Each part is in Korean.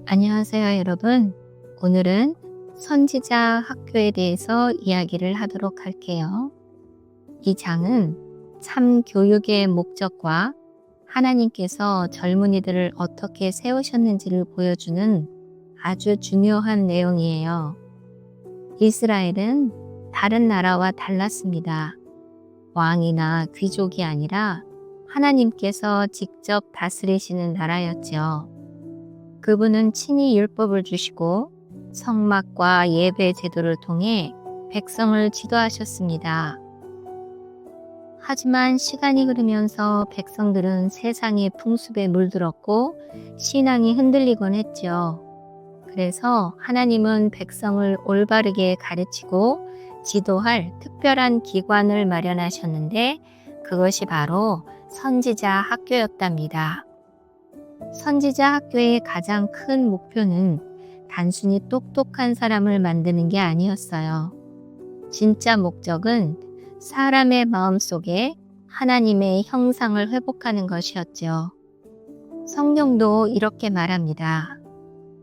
안녕하세요, 여러분. 오늘은 선지자 학교에 대해서 이야기를 하도록 할게요. 이 장은 참 교육의 목적과 하나님께서 젊은이들을 어떻게 세우셨는지를 보여주는 아주 중요한 내용이에요. 이스라엘은 다른 나라와 달랐습니다. 왕이나 귀족이 아니라 하나님께서 직접 다스리시는 나라였죠. 그분은 친히 율법을 주시고 성막과 예배 제도를 통해 백성을 지도하셨습니다. 하지만 시간이 흐르면서 백성들은 세상의 풍습에 물들었고 신앙이 흔들리곤 했죠. 그래서 하나님은 백성을 올바르게 가르치고 지도할 특별한 기관을 마련하셨는데 그것이 바로 선지자 학교였답니다. 선지자 학교의 가장 큰 목표는 단순히 똑똑한 사람을 만드는 게 아니었어요. 진짜 목적은 사람의 마음속에 하나님의 형상을 회복하는 것이었죠. 성경도 이렇게 말합니다.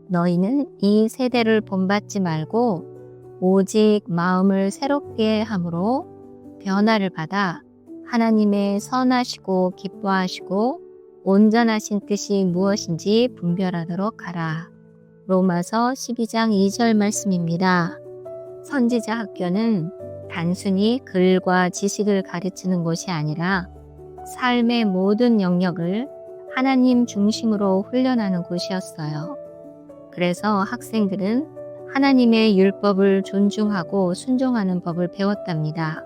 너희는 이 세대를 본받지 말고 오직 마음을 새롭게 함으로 변화를 받아 하나님의 선하시고 기뻐하시고 온전하신 뜻이 무엇인지 분별하도록 하라. 로마서 12장 2절 말씀입니다. 선지자 학교는 단순히 글과 지식을 가르치는 곳이 아니라 삶의 모든 영역을 하나님 중심으로 훈련하는 곳이었어요. 그래서 학생들은 하나님의 율법을 존중하고 순종하는 법을 배웠답니다.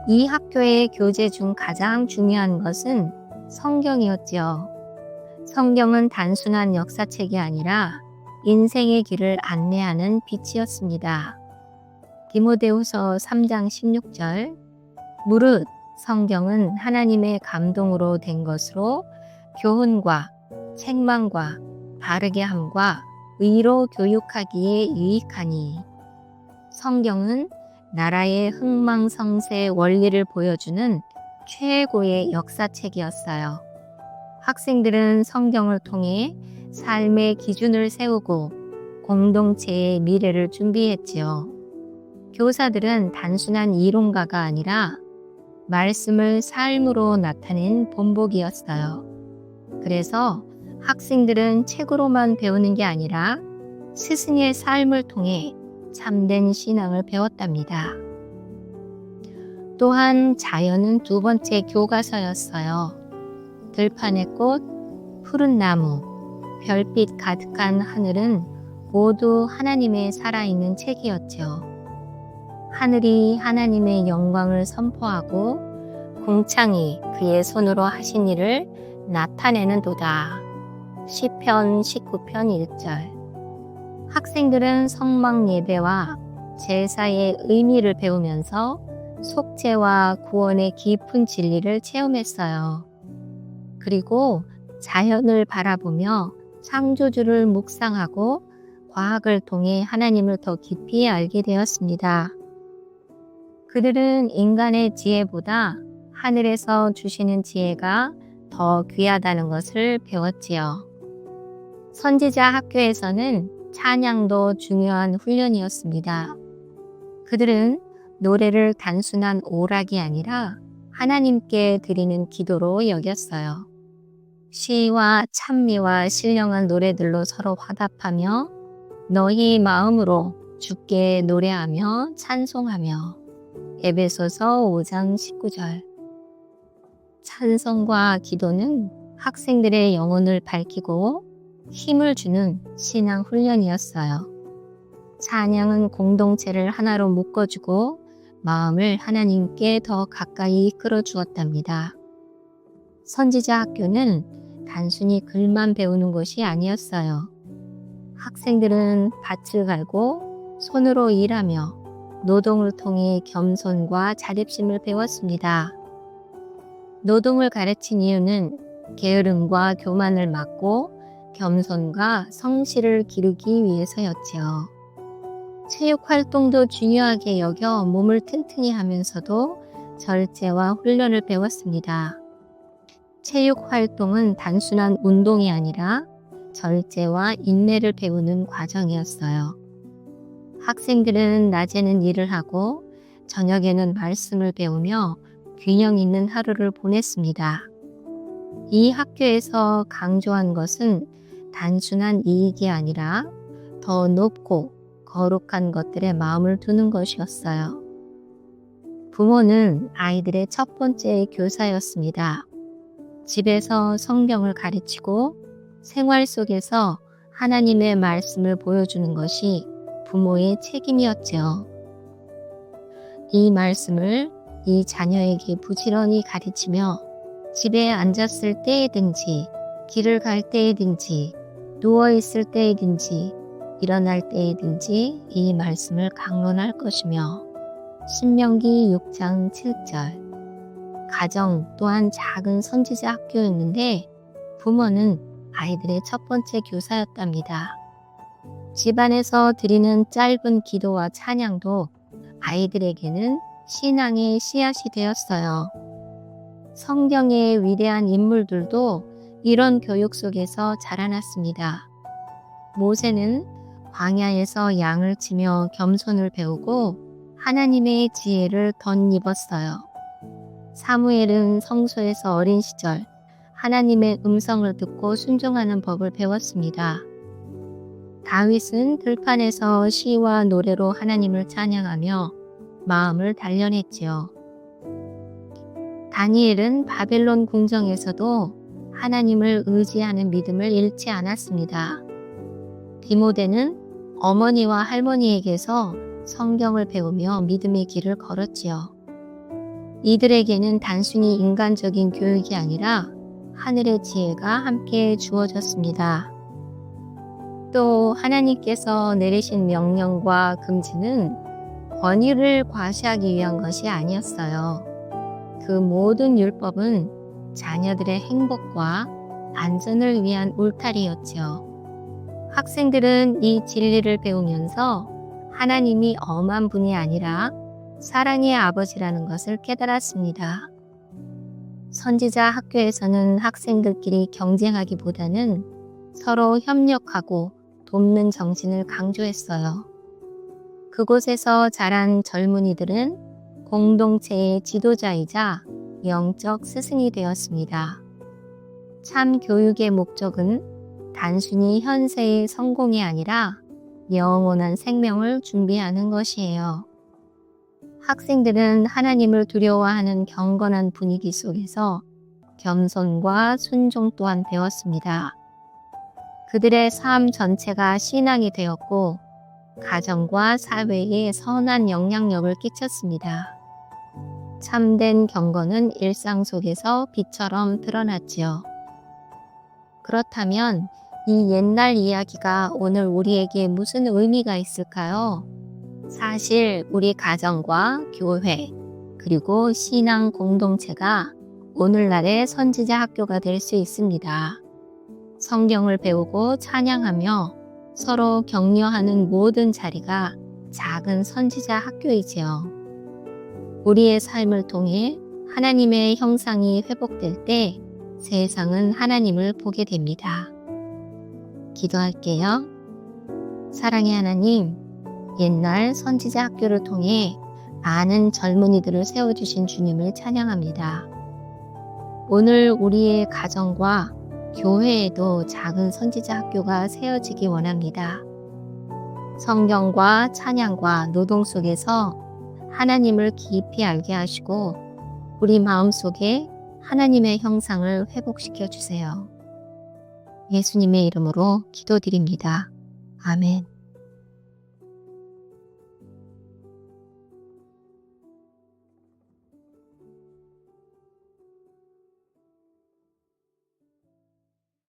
이 학교의 교재 중 가장 중요한 것은 성경이었지요. 성경은 단순한 역사책이 아니라 인생의 길을 안내하는 빛이었습니다. 디모데후서 3장 16절 무릇 성경은 하나님의 감동으로 된 것으로 교훈과 책망과 바르게 함과 의로 교육하기에 유익하니 성경은 나라의 흥망성쇠의 원리를 보여주는 최고의 역사책이었어요. 학생들은 성경을 통해 삶의 기준을 세우고 공동체의 미래를 준비했지요. 교사들은 단순한 이론가가 아니라 말씀을 삶으로 나타낸 본보기였어요. 그래서 학생들은 책으로만 배우는 게 아니라 스승의 삶을 통해 참된 신앙을 배웠답니다. 또한 자연은 두 번째 교과서였어요. 들판의 꽃, 푸른 나무, 별빛 가득한 하늘은 모두 하나님의 살아있는 책이었죠. 하늘이 하나님의 영광을 선포하고 궁창이 그의 손으로 하신 일을 나타내는도다. 시편 19편 1절. 학생들은 성막 예배와 제사의 의미를 배우면서 속죄와 구원의 깊은 진리를 체험했어요. 그리고 자연을 바라보며 창조주를 묵상하고 과학을 통해 하나님을 더 깊이 알게 되었습니다. 그들은 인간의 지혜보다 하늘에서 주시는 지혜가 더 귀하다는 것을 배웠지요. 선지자 학교에서는 찬양도 중요한 훈련이었습니다. 그들은 노래를 단순한 오락이 아니라 하나님께 드리는 기도로 여겼어요. 시와 찬미와 신령한 노래들로 서로 화답하며 너희 마음으로 주께 노래하며 찬송하며 에베소서 5장 19절. 찬송과 기도는 학생들의 영혼을 밝히고 힘을 주는 신앙 훈련이었어요. 찬양은 공동체를 하나로 묶어주고 마음을 하나님께 더 가까이 이끌어 주었답니다. 선지자 학교는 단순히 글만 배우는 것이 아니었어요. 학생들은 밭을 갈고 손으로 일하며 노동을 통해 겸손과 자립심을 배웠습니다. 노동을 가르친 이유는 게으름과 교만을 막고 겸손과 성실을 기르기 위해서였지요. 체육 활동도 중요하게 여겨 몸을 튼튼히 하면서도 절제와 훈련을 배웠습니다. 체육 활동은 단순한 운동이 아니라 절제와 인내를 배우는 과정이었어요. 학생들은 낮에는 일을 하고 저녁에는 말씀을 배우며 균형 있는 하루를 보냈습니다. 이 학교에서 강조한 것은 단순한 이익이 아니라 더 높고 거룩한 것들에 마음을 두는 것이었어요. 부모는 아이들의 첫 번째 교사였습니다. 집에서 성경을 가르치고 생활 속에서 하나님의 말씀을 보여주는 것이 부모의 책임이었죠. 이 말씀을 이 자녀에게 부지런히 가르치며 집에 앉았을 때에든지 길을 갈 때에든지 누워있을 때에든지 일어날 때에든지 이 말씀을 강론할 것이며 신명기 6장 7절 가정 또한 작은 선지자 학교였는데 부모는 아이들의 첫 번째 교사였답니다. 집안에서 드리는 짧은 기도와 찬양도 아이들에게는 신앙의 씨앗이 되었어요. 성경의 위대한 인물들도 이런 교육 속에서 자라났습니다. 모세는 광야에서 양을 치며 겸손을 배우고 하나님의 지혜를 덧입었어요. 사무엘은 성소에서 어린 시절 하나님의 음성을 듣고 순종하는 법을 배웠습니다. 다윗은 들판에서 시와 노래로 하나님을 찬양하며 마음을 단련했지요. 다니엘은 바벨론 궁정에서도 하나님을 의지하는 믿음을 잃지 않았습니다. 디모데는 어머니와 할머니에게서 성경을 배우며 믿음의 길을 걸었지요. 이들에게는 단순히 인간적인 교육이 아니라 하늘의 지혜가 함께 주어졌습니다. 또 하나님께서 내리신 명령과 금지는 권위를 과시하기 위한 것이 아니었어요. 그 모든 율법은 자녀들의 행복과 안전을 위한 울타리였지요. 학생들은 이 진리를 배우면서 하나님이 엄한 분이 아니라 사랑의 아버지라는 것을 깨달았습니다. 선지자 학교에서는 학생들끼리 경쟁하기보다는 서로 협력하고 돕는 정신을 강조했어요. 그곳에서 자란 젊은이들은 공동체의 지도자이자 영적 스승이 되었습니다. 참 교육의 목적은 단순히 현세의 성공이 아니라 영원한 생명을 준비하는 것이에요. 학생들은 하나님을 두려워하는 경건한 분위기 속에서 겸손과 순종 또한 배웠습니다. 그들의 삶 전체가 신앙이 되었고 가정과 사회에 선한 영향력을 끼쳤습니다. 참된 경건은 일상 속에서 빛처럼 드러났지요. 그렇다면 이 옛날 이야기가 오늘 우리에게 무슨 의미가 있을까요? 사실 우리 가정과 교회 그리고 신앙 공동체가 오늘날의 선지자 학교가 될 수 있습니다. 성경을 배우고 찬양하며 서로 격려하는 모든 자리가 작은 선지자 학교이지요. 우리의 삶을 통해 하나님의 형상이 회복될 때 세상은 하나님을 보게 됩니다. 기도할게요. 사랑의 하나님, 옛날 선지자 학교를 통해 많은 젊은이들을 세워주신 주님을 찬양합니다. 오늘 우리의 가정과 교회에도 작은 선지자 학교가 세워지기 원합니다. 성경과 찬양과 노동 속에서 하나님을 깊이 알게 하시고 우리 마음속에 하나님의 형상을 회복시켜 주세요. 예수님의 이름으로 기도드립니다. 아멘.